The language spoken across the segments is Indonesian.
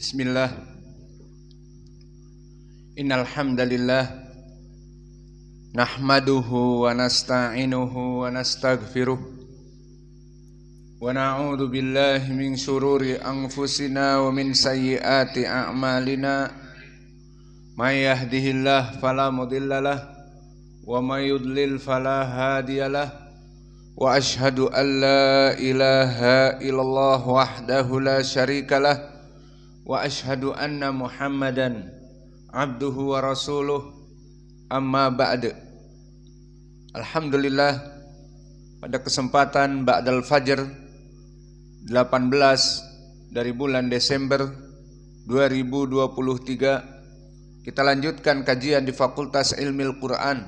Bismillah. Innal hamdalillah nahmaduhu wa nasta'inuhu wa nastaghfiruh wa na'udzu billahi min syururi anfusina wa min sayyiati a'malina. May yahdihillahu fala mudhillalah wa may yudlil fala hadiyalah. Wa ashhadu an la ilaha illallah wahdahu la syarikalah wa ashhadu anna Muhammadan abduhu wa rasuluh, amma ba'd. Alhamdulillah, pada kesempatan ba'dal fajr 18 dari bulan Desember 2023, kita lanjutkan kajian di Fakultas Ilmil Quran,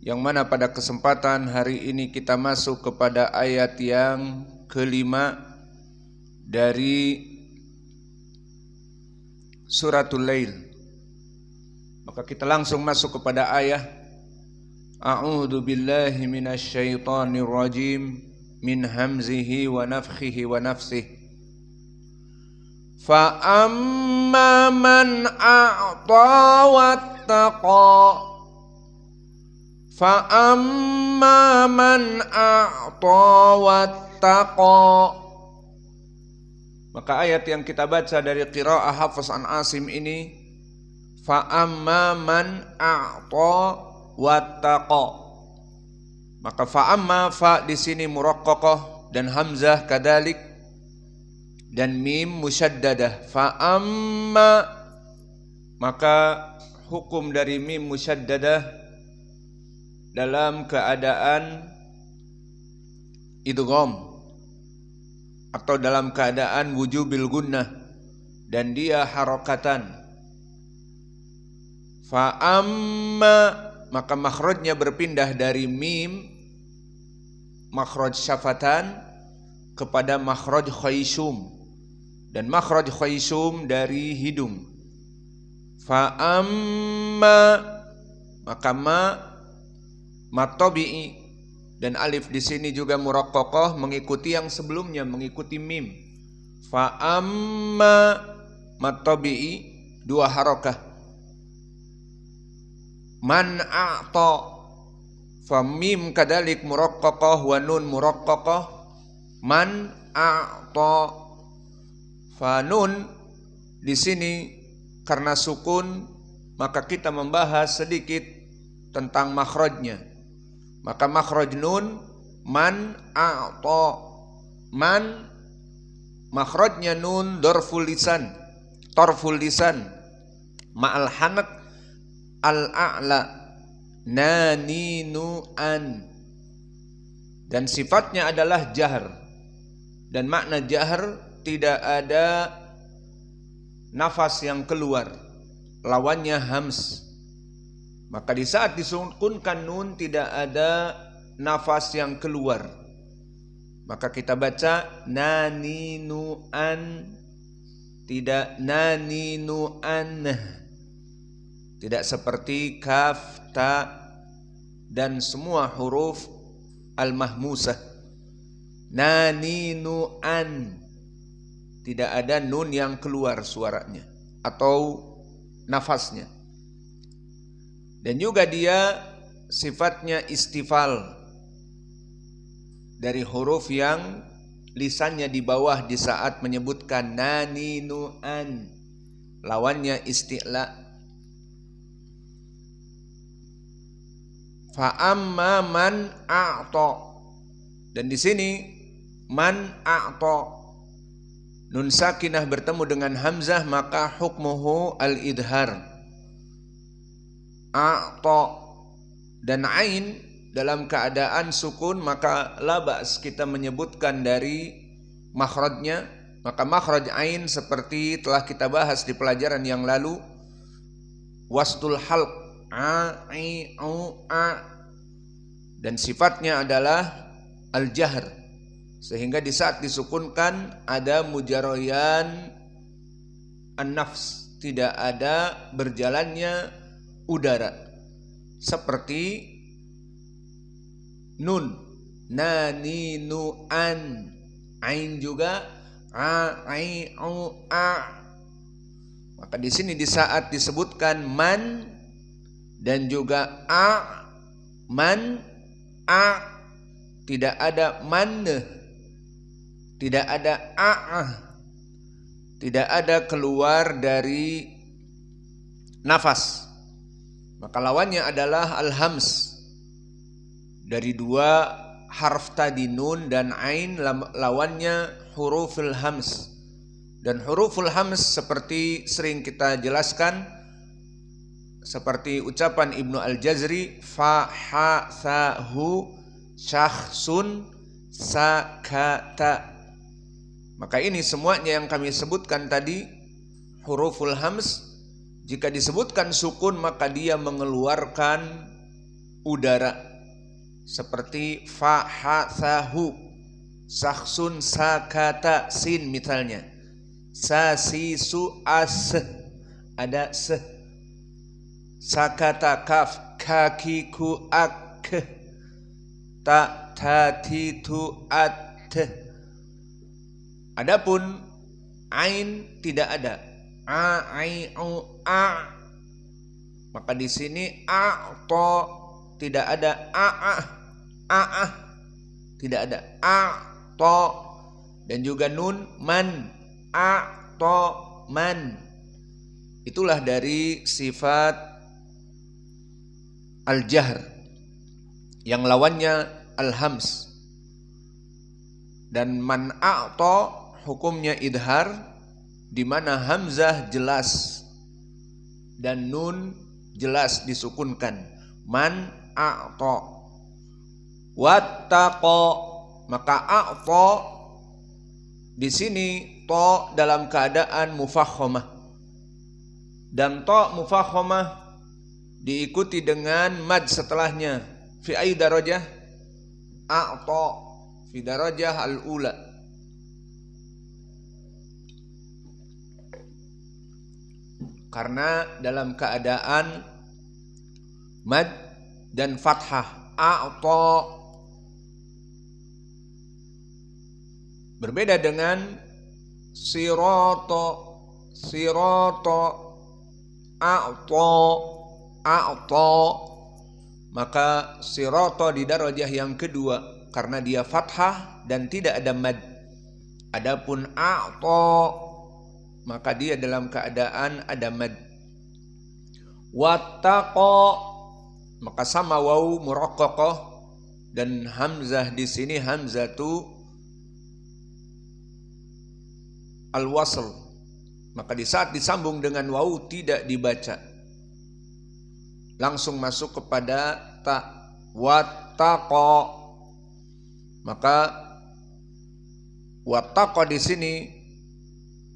yang mana pada kesempatan hari ini kita masuk kepada ayat yang kelima dari Suratul Lail. Maka kita langsung masuk kepada ayat A'udzu billahi minasyaitonir rajim min hamzihi wa nafthihi wa nafsihi. Fa amma man a'ta wattaqa, fa amma man a'ta wattaqa. Maka ayat yang kita baca dari qiraah Hafs an Asim ini, fa amma man a'ta wattaqa. Maka fa amma, fa di sini muraqqaqah dan hamzah kadalik dan mim musyaddadah. Fa amma, maka hukum dari mim musyaddadah dalam keadaan idgham atau dalam keadaan wujubil gunnah dan dia harokatan. Fa amma, maka makhrajnya berpindah dari mim makhraj syafatan kepada makhraj khaysum, dan makhraj khaysum dari hidung. Fa amma, maka ma tabi'i dan alif di sini juga muraqqaqah mengikuti yang sebelumnya, mengikuti mim. Fa amma matabi'i dua harakah. Man a'ta, fa mim kadalik muraqqaqah wa nun muraqqaqah. Man a'ta, fa nun di sini karena sukun, maka kita membahas sedikit tentang makhrajnya. Maka makhraj nun man a'ta, man makhrajnya nun darful lisan, tarful lisan ma'al hanak al-a'la naninu an, dan sifatnya adalah jahr, dan makna jahr tidak ada nafas yang keluar, lawannya hams. Maka di saat disukunkan nun tidak ada nafas yang keluar, maka kita baca naninu an, tidak naninu an, tidak seperti kaf, ta dan semua huruf al-mahmusah. Naninu an, tidak ada nun yang keluar suaranya atau nafasnya. Dan juga dia sifatnya istifal dari huruf yang lisannya di bawah di saat menyebutkan naninu an, lawannya isti'la. Fa amma man a'ta, dan di sini man a'ta nun sakinah bertemu dengan hamzah, maka hukmuhu al-idhar. A'ta dan ain dalam keadaan sukun, maka labas kita menyebutkan dari makhrajnya. Maka makhraj ain seperti telah kita bahas di pelajaran yang lalu, wastul halq a i u a, dan sifatnya adalah al-jahr, sehingga di saat disukunkan ada mujarrayan an-nafs, tidak ada berjalannya udara, seperti nun naninu an, ain juga a i u a, Maka di sini di saat disebutkan man dan juga man tidak ada man, tidak ada tidak ada keluar dari nafas. Maka lawannya adalah al-hams. Dari dua harf tadi nun dan ain, lawannya huruful hams. Dan huruful hams seperti sering kita jelaskan, seperti ucapan Ibnu Al-Jazri, fa ha tha hu syakhsun sakata. Maka ini semuanya yang kami sebutkan tadi huruful hams, jika disebutkan sukun maka dia mengeluarkan udara, seperti fa ha tha hu syakhsun sakata sin misalnya. Sa si su as, ada se. Sakata kaf kaki ku ak, ta ta ti tu at. Adapun ain tidak ada, ai au a. Maka di sini to tidak ada, tidak ada, to. Dan juga nun man, to man. Itulah dari sifat al-jahr yang lawannya al-hams. Dan man to hukumnya idhar, di mana hamzah jelas dan nun jelas disukunkan. Man to. Wattaqo, maka to di sini to dalam keadaan mufakhomah, dan to mufakhomah diikuti dengan mad setelahnya. Fi ay darajah? To fi darajah al-ula. Karena dalam keadaan mad dan fathah. To berbeda dengan siroto, a'to. Maka siroto di darajah yang kedua karena dia fathah dan tidak ada mad. Adapun a'to maka dia dalam keadaan ada mad. Wattaqo, maka sama waw muraqqaqah dan hamzah di sini hamzatu al-wasl, maka di saat disambung dengan waw tidak dibaca, langsung masuk kepada ta. Wattaqo, maka wattaqo di sini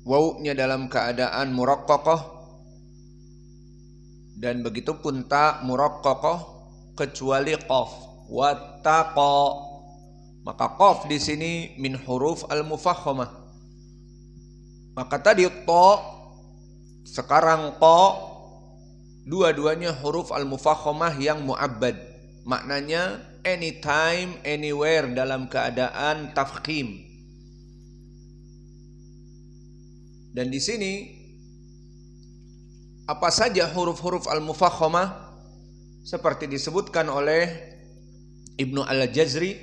wawnya dalam keadaan muraqqaqah, dan begitupun ta muraqqaqah kecuali qaf. Wattaqo, maka qaf di sini min huruf al-mufakhomah. Maka tadi to, sekarang ko, dua-duanya huruf al-mufakhomah yang mu'abbad. Maknanya anytime, anywhere dalam keadaan tafkhim. Dan di sini apa saja huruf-huruf al-mufakhomah seperti disebutkan oleh Ibnu Al-Jazri,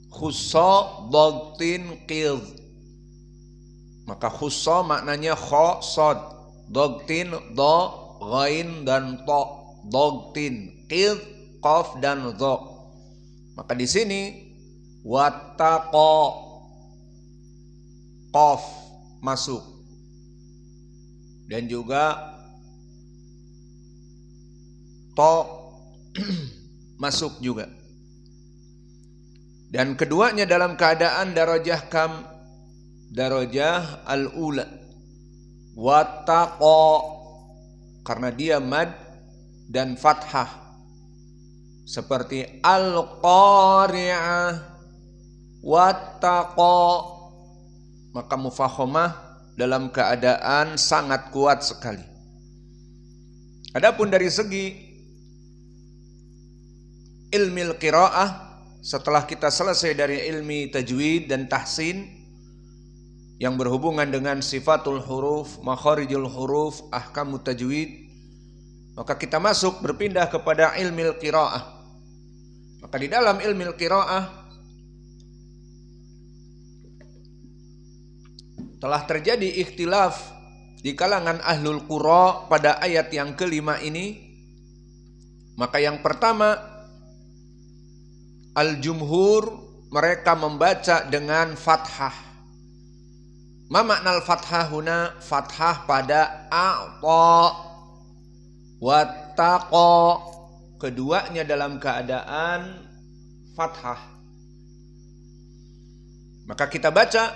khussa dagtin qidh. Maka khussa maknanya kha sad, dagtin do, ghain dan to, dagtin qidh qaf dan dha. Maka di sini wattaqo, qaf masuk, dan juga to masuk juga. Dan keduanya dalam keadaan darajah kam, darajah al-ula. Wattaqo karena dia mad dan fathah, seperti al-qari'ah. Wattaqo, maka mufakhomah dalam keadaan sangat kuat sekali. Adapun dari segi ilmil qiraah, setelah kita selesai dari ilmi tajwid dan tahsin, yang berhubungan dengan sifatul huruf, makharijul huruf, ahkamut tajwid, maka kita masuk berpindah kepada ilmil qiraah. Maka di dalam ilmil qiraah telah terjadi ikhtilaf di kalangan ahlul qura pada ayat yang kelima ini. Maka yang pertama, al-jumhur, mereka membaca dengan fathah. Ma makna al-fathah huna? Fathah pada a'ta wattaqa, keduanya dalam keadaan fathah. Maka kita baca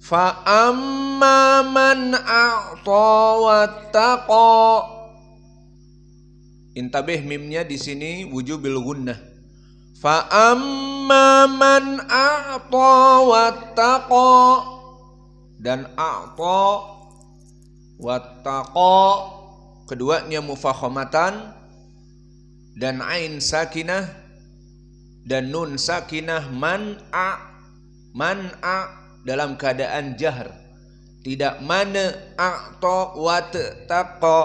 fa amma man a'ta wattaqa. Intabih mimnya di sini wujubil gunnah. Fa amma man a'ta wattaqa, dan a'ta wattaqa keduanya mufakhamatan, dan ain sakinah dan nun sakinah man'a dalam keadaan jahr, tidak mana a'ta wattaqa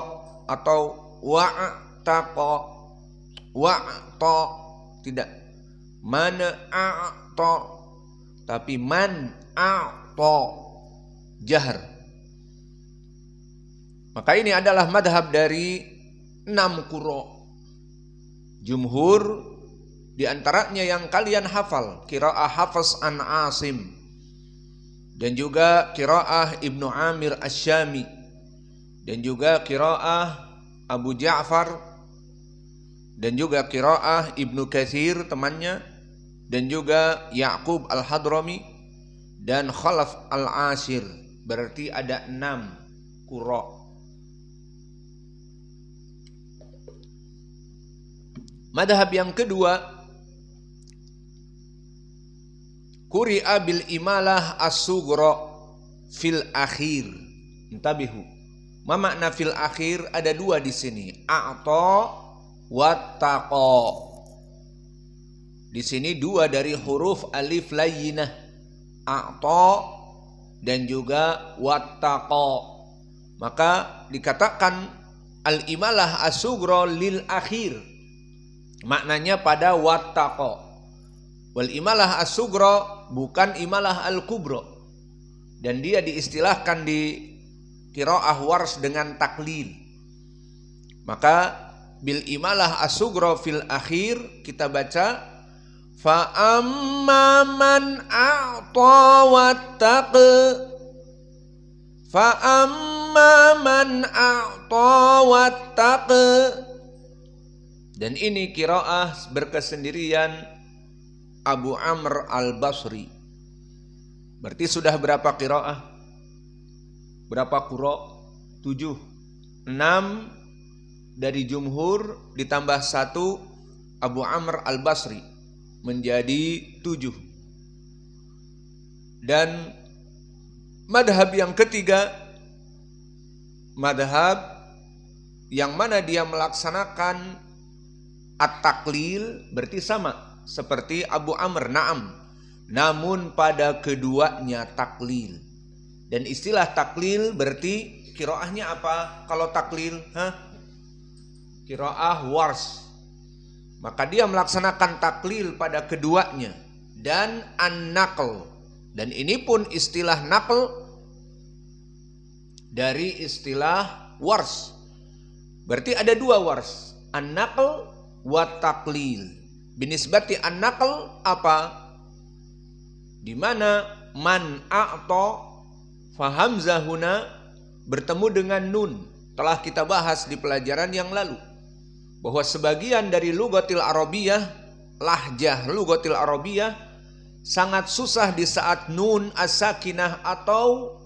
atau wa'ta, tidak mana a'ta, tapi man a'ta jahr. Maka ini adalah madhab dari 6 qurra. Jumhur diantaranya yang kalian hafal, qiraah Hafs an Asim, dan juga qiraah Ibnu Amir Asy-Syami, dan juga qiraah Abu Ja'far, dan juga qiraah Ibnu Katsir temannya, dan juga Ya'qub Al-Hadrami dan Khalaf Al-Ashir. Berarti ada 6 qurra. Madhab yang kedua, quri'a bil imalah as-sughra fil akhir. Intabihu. Ma makna fil akhir? Ada 2 di sini. A'ta wattaqa. Di sini 2 dari huruf alif layyinah. A'ta dan juga wattaqa. Maka dikatakan al-imalah as-sughra lil akhir. Maknanya pada wattaqa. Wal imalah as-sughra bukan imalah al-kubra. Dan dia diistilahkan di qiraah Wars dengan taklil. Maka bil imalah as-sughra fil akhir kita baca fa amma man a'ta wattaqa. Fa amma man a'ta wattaqa. Dan ini qiraah berkesendirian Abu Amr Al-Basri. Berarti sudah berapa qiraah? Berapa qurra? 7. 6 dari jumhur ditambah 1 Abu Amr Al-Basri menjadi 7. Dan madhab yang ketiga, madhab yang mana dia melaksanakan at-taklil, berarti sama seperti Abu Amr, na'am, namun pada keduanya taklil. Dan istilah taklil berarti qiraahnya apa? Kalau taklil, qiraah Wars. Maka dia melaksanakan taklil pada keduanya. Dan an-naql. Dan ini pun istilah naql dari istilah Wars. Berarti ada 2 Wars, an-naql wa taklil. Binisbati an-naql apa? Di mana man a'ta fa hamzah huna bertemu dengan nun. Telah kita bahas di pelajaran yang lalu bahwa sebagian dari lugatil arabiyah, lahjah lugatil arabiyah, sangat susah di saat nun as-sakinah atau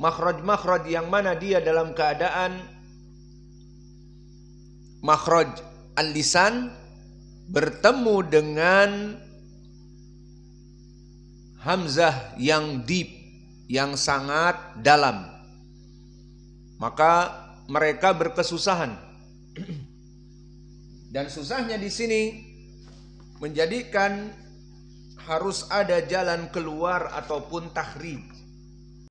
makhraj-makhraj yang mana dia dalam keadaan makhraj al-lisan bertemu dengan hamzah yang deep, yang sangat dalam. Maka mereka berkesusahan. Dan susahnya di sini menjadikan harus ada jalan keluar ataupun takhrij.